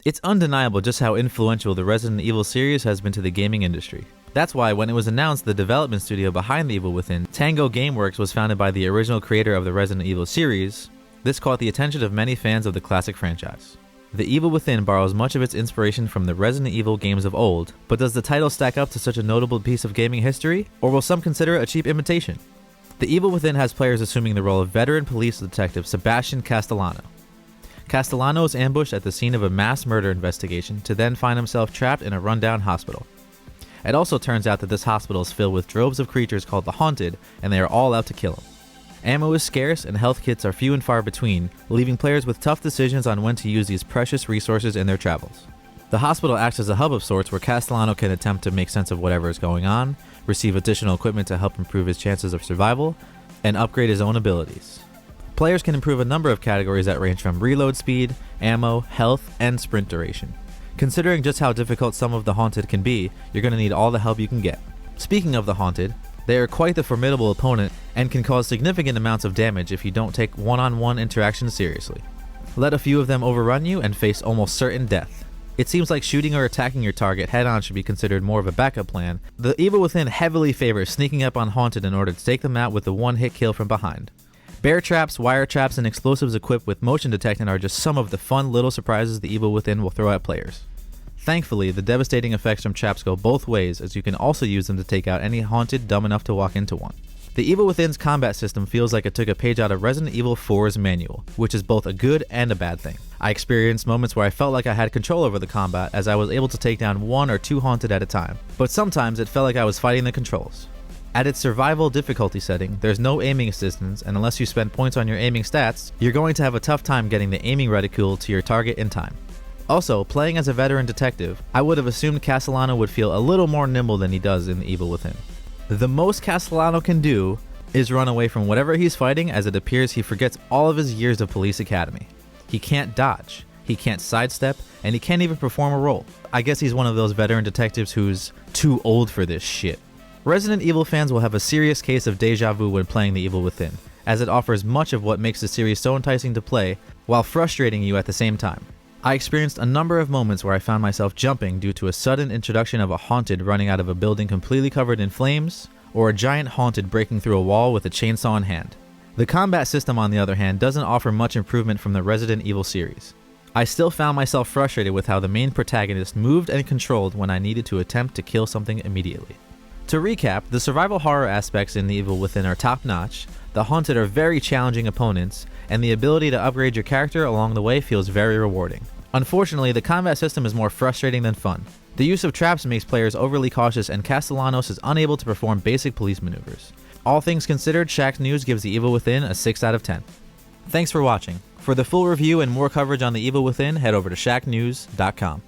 It's undeniable just how influential the Resident Evil series has been to the gaming industry. That's why when it was announced the development studio behind The Evil Within, Tango Gameworks, was founded by the original creator of the Resident Evil series, this caught the attention of many fans of the classic franchise. The Evil Within borrows much of its inspiration from the Resident Evil games of old, but does the title stack up to such a notable piece of gaming history, or will some consider it a cheap imitation? The Evil Within has players assuming the role of veteran police detective Sebastian Castellano. Castellano is ambushed at the scene of a mass murder investigation to then find himself trapped in a rundown hospital. It also turns out that this hospital is filled with droves of creatures called the Haunted, and they are all out to kill him. Ammo is scarce and health kits are few and far between, leaving players with tough decisions on when to use these precious resources in their travels. The hospital acts as a hub of sorts where Castellano can attempt to make sense of whatever is going on, receive additional equipment to help improve his chances of survival, and upgrade his own abilities. Players can improve a number of categories that range from reload speed, ammo, health, and sprint duration. Considering just how difficult some of the Haunted can be, you're going to need all the help you can get. Speaking of the Haunted, they are quite the formidable opponent and can cause significant amounts of damage if you don't take one-on-one interactions seriously. Let a few of them overrun you and face almost certain death. It seems like shooting or attacking your target head-on should be considered more of a backup plan. The Evil Within heavily favors sneaking up on Haunted in order to take them out with a one-hit kill from behind. Bear traps, wire traps, and explosives equipped with motion detection are just some of the fun little surprises the Evil Within will throw at players. Thankfully, the devastating effects from traps go both ways, as you can also use them to take out any Haunted dumb enough to walk into one. The Evil Within's combat system feels like it took a page out of Resident Evil 4's manual, which is both a good and a bad thing. I experienced moments where I felt like I had control over the combat, as I was able to take down one or two Haunted at a time, but sometimes it felt like I was fighting the controls. At its survival difficulty setting, there's no aiming assistance, and unless you spend points on your aiming stats, you're going to have a tough time getting the aiming reticule to your target in time. Also, playing as a veteran detective, I would have assumed Castellano would feel a little more nimble than he does in The Evil Within. The most Castellano can do is run away from whatever he's fighting, as it appears he forgets all of his years of police academy. He can't dodge, he can't sidestep, and he can't even perform a role. I guess he's one of those veteran detectives who's too old for this shit. Resident Evil fans will have a serious case of deja vu when playing The Evil Within, as it offers much of what makes the series so enticing to play, while frustrating you at the same time. I experienced a number of moments where I found myself jumping due to a sudden introduction of a Haunted running out of a building completely covered in flames, or a giant Haunted breaking through a wall with a chainsaw in hand. The combat system, on the other hand, doesn't offer much improvement from the Resident Evil series. I still found myself frustrated with how the main protagonist moved and controlled when I needed to attempt to kill something immediately. To recap, the survival horror aspects in The Evil Within are top-notch, the Haunted are very challenging opponents, and the ability to upgrade your character along the way feels very rewarding. Unfortunately, the combat system is more frustrating than fun. The use of traps makes players overly cautious, and Castellanos is unable to perform basic police maneuvers. All things considered, Shacknews gives The Evil Within a 6 out of 10. Thanks for watching. For the full review and more coverage on The Evil Within, head over to shacknews.com.